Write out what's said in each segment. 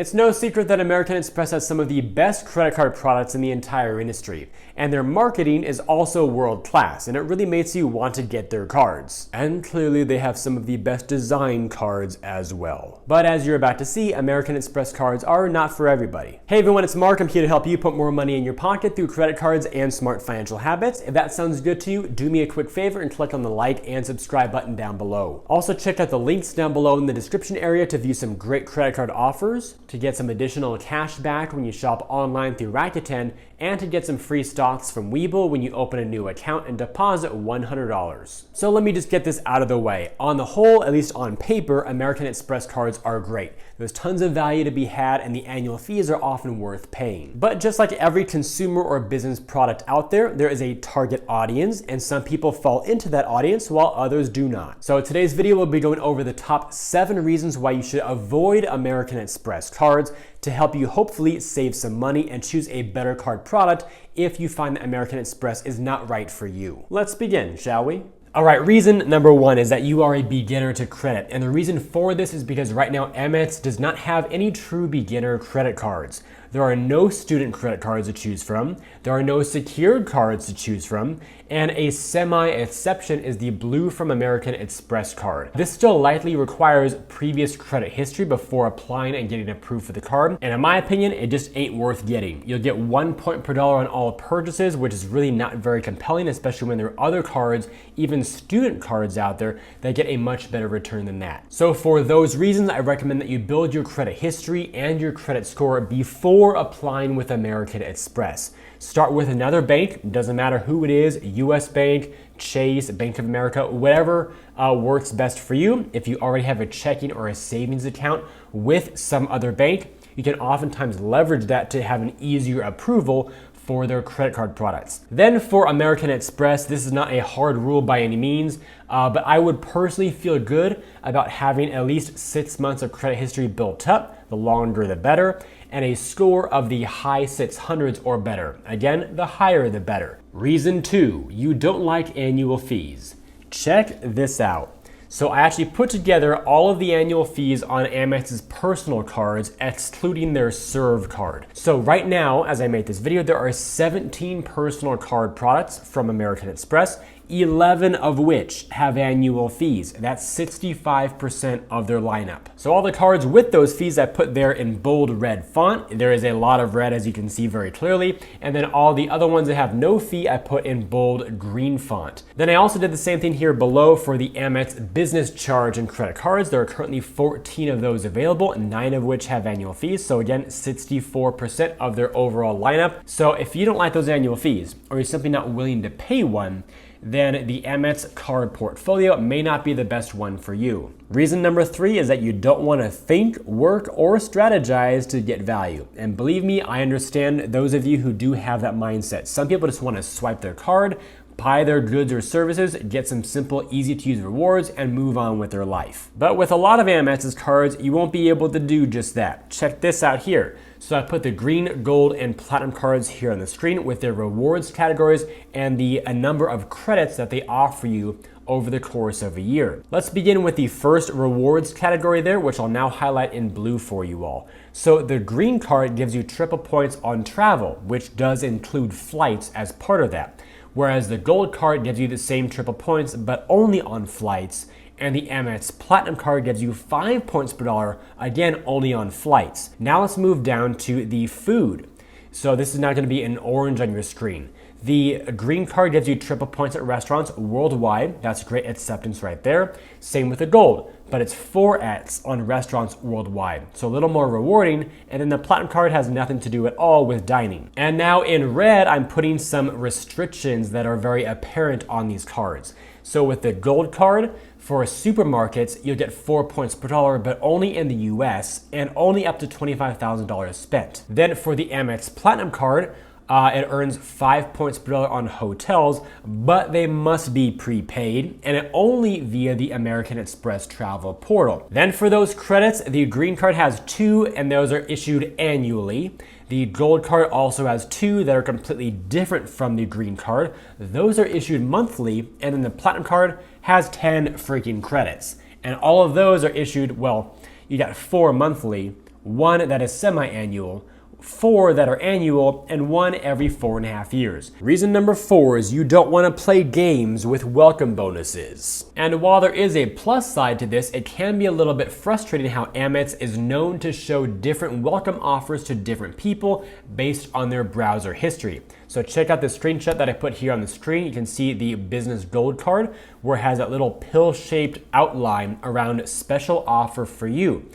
It's no secret that American Express has some of the best credit card products in the entire industry, and their marketing is also world-class, and it really makes you want to get their cards. And clearly they have some of the best design cards as well. But as you're about to see, American Express cards are not for everybody. Hey everyone, it's Mark. I'm here to help you put more money in your pocket through credit cards and smart financial habits. If that sounds good to you, do me a quick favor and click on the like and subscribe button down below. Also check out the links down below in the description area to view some great credit card offers, to get some additional cash back when you shop online through Rakuten, and to get some free stocks from Webull when you open a new account and deposit $100. So let me just get this out of the way. On the whole, at least on paper, American Express cards are great. There's tons of value to be had and the annual fees are often worth paying. But just like every consumer or business product out there, there is a target audience, and some people fall into that audience while others do not. So today's video will be going over the top 7 reasons why you should avoid American Express cards to help you hopefully save some money and choose a better card product if you find that American Express is not right for you. Let's begin, shall we? All right, reason number 1 is that you are a beginner to credit. And the reason for this is because right now Amex does not have any true beginner credit cards. There are no student credit cards to choose from. There are no secured cards to choose from. And a semi-exception is the Blue from American Express card. This still likely requires previous credit history before applying and getting approved for the card. And in my opinion, it just ain't worth getting. You'll get 1 point per dollar on all purchases, which is really not very compelling, especially when there are other cards, even student cards out there, that get a much better return than that. So for those reasons, I recommend that you build your credit history and your credit score before applying with American Express. Start with another bank, doesn't matter who it is, US Bank, Chase, Bank of America, whatever works best for you. If you already have a checking or a savings account with some other bank, you can oftentimes leverage that to have an easier approval for their credit card products. Then for American Express, this is not a hard rule by any means, but I would personally feel good about having at least 6 months of credit history built up, the longer the better, and a score of the high 600s or better. Again, the higher the better. Reason 2, you don't like annual fees. Check this out. So I actually put together all of the annual fees on Amex's personal cards, excluding their Serve card. So right now, as I make this video, there are 17 personal card products from American Express, 11 of which have annual fees. That's 65% of their lineup. So all the cards with those fees I put there in bold red font. There is a lot of red, as you can see very clearly. And then all the other ones that have no fee, I put in bold green font. Then I also did the same thing here below for the Amex business charge and credit cards. There are currently 14 of those available, 9 of which have annual fees. So again, 64% of their overall lineup. So if you don't like those annual fees, or you're simply not willing to pay one, then the Amex card portfolio may not be the best one for you. Reason number 3 is that you don't want to think, work, or strategize to get value. And believe me, I understand those of you who do have that mindset. Some people just want to swipe their card, buy their goods or services, get some simple, easy to use rewards, and move on with their life. But with a lot of Amex's cards, you won't be able to do just that. Check this out here. So I put the green, gold, and platinum cards here on the screen with their rewards categories and the number of credits that they offer you over the course of a year. Let's begin with the first rewards category there, which I'll now highlight in blue for you all. So the green card gives you triple points on travel, which does include flights as part of that. Whereas the gold card gives you the same triple points, but only on flights. And the Amex Platinum card gives you 5 points per dollar, again, only on flights. Now let's move down to the food. So this is now going to be in orange on your screen. The green card gives you triple points at restaurants worldwide. That's great acceptance right there. Same with the gold, but it's 4x on restaurants worldwide. So a little more rewarding. And then the platinum card has nothing to do at all with dining. And now in red, I'm putting some restrictions that are very apparent on these cards. So with the gold card, for supermarkets, you'll get 4 points per dollar, but only in the US and only up to $25,000 spent. Then for the Amex Platinum card, it earns 5 points per dollar on hotels, but they must be prepaid, and it only via the American Express travel portal. Then for those credits, the green card has 2, and those are issued annually. The gold card also has 2 that are completely different from the green card. Those are issued monthly, and then the platinum card has 10 freaking credits. And all of those are issued, well, you got 4 monthly, one that is semi-annual, 4 that are annual, and 1 every 4.5 years. Reason number 4 is you don't want to play games with welcome bonuses. And while there is a plus side to this, it can be a little bit frustrating how Amex is known to show different welcome offers to different people based on their browser history. So check out the screenshot that I put here on the screen. You can see the business gold card where it has that little pill-shaped outline around special offer for you.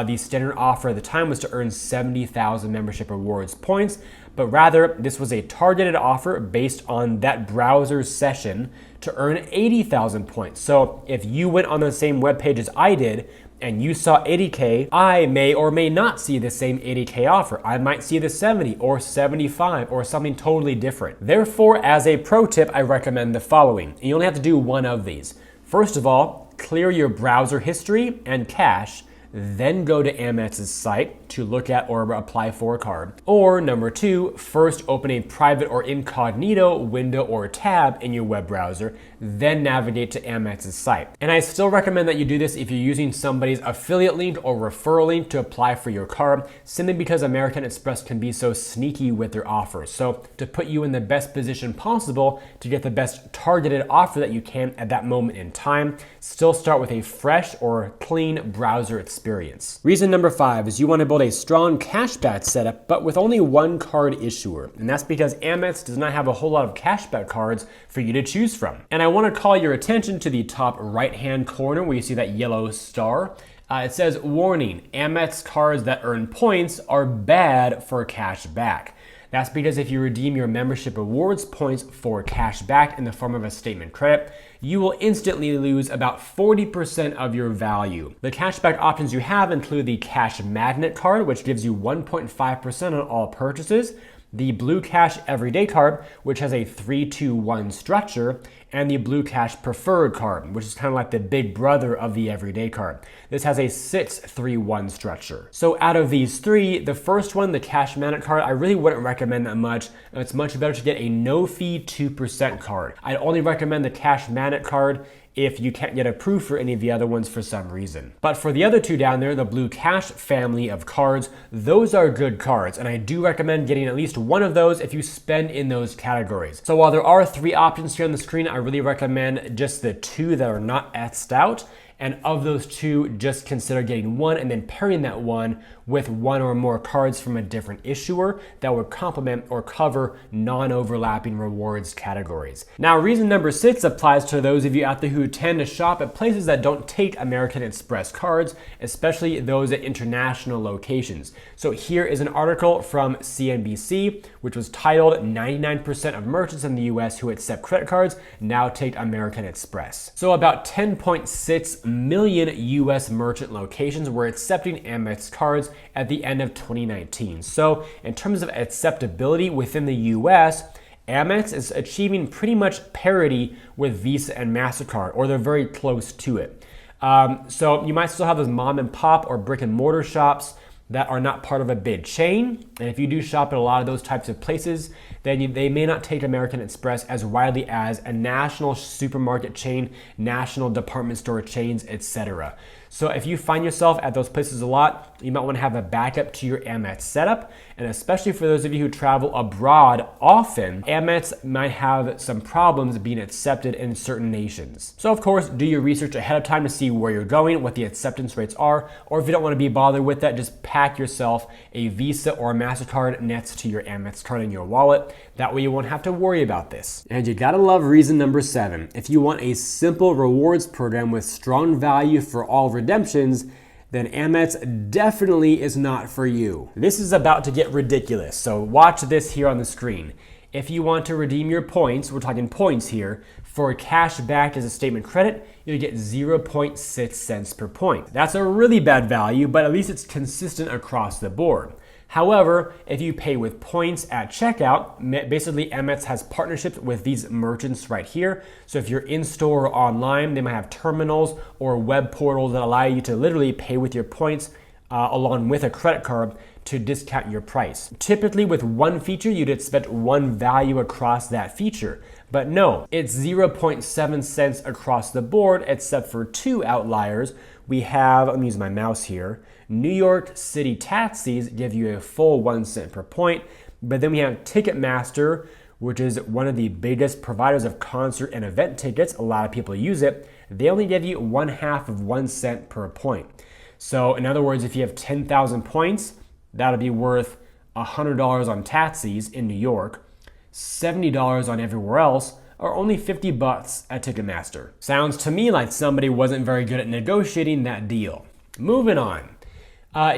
The standard offer at the time was to earn 70,000 membership rewards points, but rather this was a targeted offer based on that browser session to earn 80,000 points. So if you went on the same webpage as I did and you saw 80K, I may or may not see the same 80K offer. I might see the 70 or 75 or something totally different. Therefore, as a pro tip, I recommend the following. You only have to do one of these. First of all, clear your browser history and cache, then go to Amex's site to look at or apply for a card. Or number 2, first open a private or incognito window or tab in your web browser, then navigate to Amex's site. And I still recommend that you do this if you're using somebody's affiliate link or referral link to apply for your card, simply because American Express can be so sneaky with their offers. So to put you in the best position possible to get the best targeted offer that you can at that moment in time, still start with a fresh or clean browser experience. Reason number 5 is you want to build a strong cashback setup, but with only one card issuer. And that's because Amex does not have a whole lot of cashback cards for you to choose from. And I want to call your attention to the top right-hand corner where you see that yellow star. It says, warning, Amex cards that earn points are bad for cash back. That's because if you redeem your membership rewards points for cash back in the form of a statement credit, you will instantly lose about 40% of your value. The cashback options you have include the Cash Magnet card, which gives you 1.5% on all purchases, the Blue Cash Everyday card, which has a 3-2-1 structure, and the Blue Cash Preferred card, which is kind of like the big brother of the Everyday card. This has a 6-3-1 structure. So out of these 3, the first one, the Cash Magnet card, I really wouldn't recommend that much. It's much better to get a no-fee 2% card. I'd only recommend the Cash Magnet card if you can't get approved for any of the other ones for some reason. But for the other 2 down there, the Blue Cash family of cards, those are good cards, and I do recommend getting at least one of those if you spend in those categories. So while there are 3 options here on the screen, I really recommend just the 2 that are not X'd out. And of those 2, just consider getting one and then pairing that one with one or more cards from a different issuer that would complement or cover non-overlapping rewards categories. Now, reason number 6 applies to those of you out there who tend to shop at places that don't take American Express cards, especially those at international locations. So here is an article from CNBC, which was titled 99% of merchants in the US who accept credit cards now take American Express. So about 10.6 million US merchant locations were accepting Amex cards at the end of 2019. So in terms of acceptability within the US, Amex is achieving pretty much parity with Visa and MasterCard, or they're very close to it. So you might still have those mom and pop or brick and mortar shops that are not part of a big chain. And if you do shop at a lot of those types of places, then they may not take American Express as widely as a national supermarket chain, national department store chains, etc. So if you find yourself at those places a lot, you might want to have a backup to your Amex setup. And especially for those of you who travel abroad often, Amex might have some problems being accepted in certain nations. So of course, do your research ahead of time to see where you're going, what the acceptance rates are, or if you don't want to be bothered with that, just pack yourself a Visa or a MasterCard next to your Amex card in your wallet. That way you won't have to worry about this. And you gotta love reason number 7. If you want a simple rewards program with strong value for all redemptions, then Amex definitely is not for you. This is about to get ridiculous, so watch this here on the screen. If you want to redeem your points, we're talking points here, for cash back as a statement credit, you'll get 0.6 cents per point. That's a really bad value, but at least it's consistent across the board. However, if you pay with points at checkout, basically Amex has partnerships with these merchants right here. So if you're in store or online, they might have terminals or web portals that allow you to literally pay with your points along with a credit card to discount your price. Typically with one feature, you'd expect one value across that feature. But no, it's 0.7 cents across the board, except for 2 outliers. We have, let me use my mouse here, New York City taxis give you a full 1 cent per point, but then we have Ticketmaster, which is one of the biggest providers of concert and event tickets. A lot of people use it. They only give you 1/2 of 1 cent per point. So in other words, if you have 10,000 points, that'll be worth $100 on taxis in New York, $70 on everywhere else, or only $50 at Ticketmaster. Sounds to me like somebody wasn't very good at negotiating that deal. Moving on.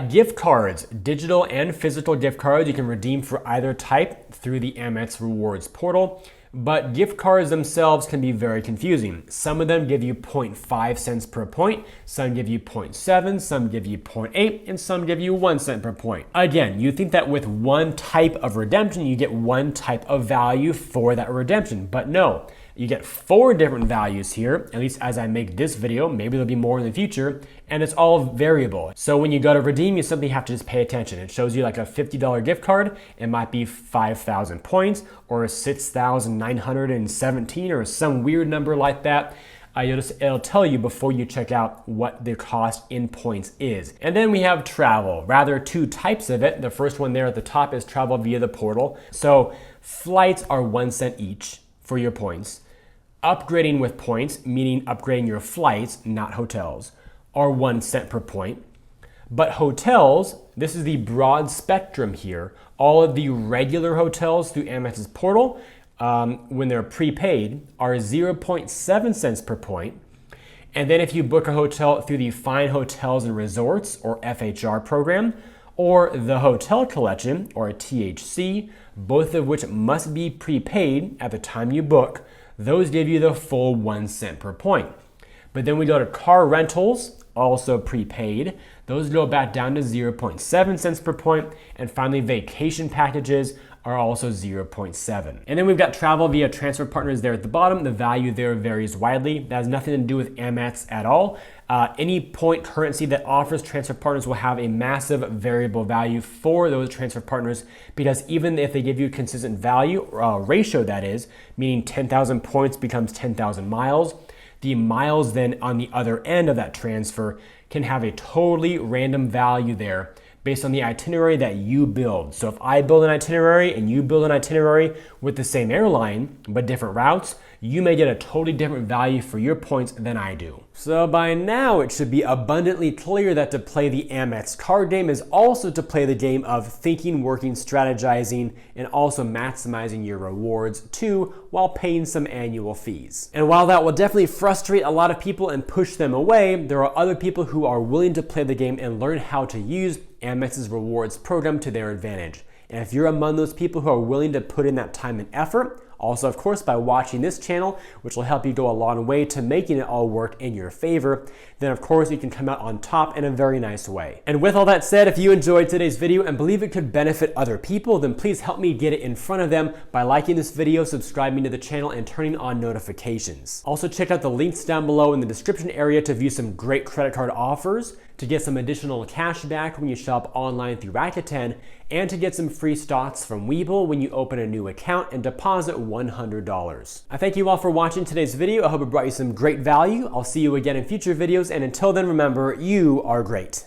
Gift cards, digital and physical gift cards, you can redeem for either type through the Amex Rewards portal, but gift cards themselves can be very confusing. Some of them give you 0.5 cents per point, some give you 0.7, some give you 0.8, and some give you 1 cent per point. Again, you think that with one type of redemption, you get one type of value for that redemption, but no. You get 4 different values here, at least as I make this video. Maybe there'll be more in the future, and it's all variable. So when you go to redeem, you simply have to just pay attention. It shows you like a $50 gift card. It might be 5,000 points or 6,917 or some weird number like that. It'll tell you before you check out what the cost in points is. And then we have travel, rather 2 types of it. The first one there at the top is travel via the portal. So flights are 1 cent each for your points. Upgrading with points, meaning upgrading your flights, not hotels, are 1 cent per point. But hotels, this is the broad spectrum here. All of the regular hotels through Amex's portal, when they're prepaid, are 0.7 cents per point. And then if you book a hotel through the Fine Hotels and Resorts, or FHR program, or the Hotel Collection, or THC, both of which must be prepaid at the time you book, those give you the full 1 cent per point. But then we go to car rentals, also prepaid. Those go back down to 0.7 cents per point. And finally, vacation packages are also 0.7. And then we've got travel via transfer partners there at the bottom. The value there varies widely. That has nothing to do with Amex at all. Any point currency that offers transfer partners will have a massive variable value for those transfer partners, because even if they give you consistent value, ratio that is, meaning 10,000 points becomes 10,000 miles, the miles then on the other end of that transfer can have a totally random value there based on the itinerary that you build. So if I build an itinerary and you build an itinerary with the same airline but different routes, you may get a totally different value for your points than I do. So by now it should be abundantly clear that to play the Amex card game is also to play the game of thinking, working, strategizing, and also maximizing your rewards too, while paying some annual fees. And while that will definitely frustrate a lot of people and push them away, there are other people who are willing to play the game and learn how to use Amex's rewards program to their advantage. And if you're among those people who are willing to put in that time and effort, also, of course, by watching this channel, which will help you go a long way to making it all work in your favor, then of course you can come out on top in a very nice way. And with all that said, if you enjoyed today's video and believe it could benefit other people, then please help me get it in front of them by liking this video, subscribing to the channel, and turning on notifications. Also, check out the links down below in the description area to view some great credit card offers, to get some additional cash back when you shop online through Rakuten, and to get some free stocks from Webull when you open a new account and deposit $100. I thank you all for watching today's video. I hope it brought you some great value. I'll see you again in future videos, and until then, remember, you are great.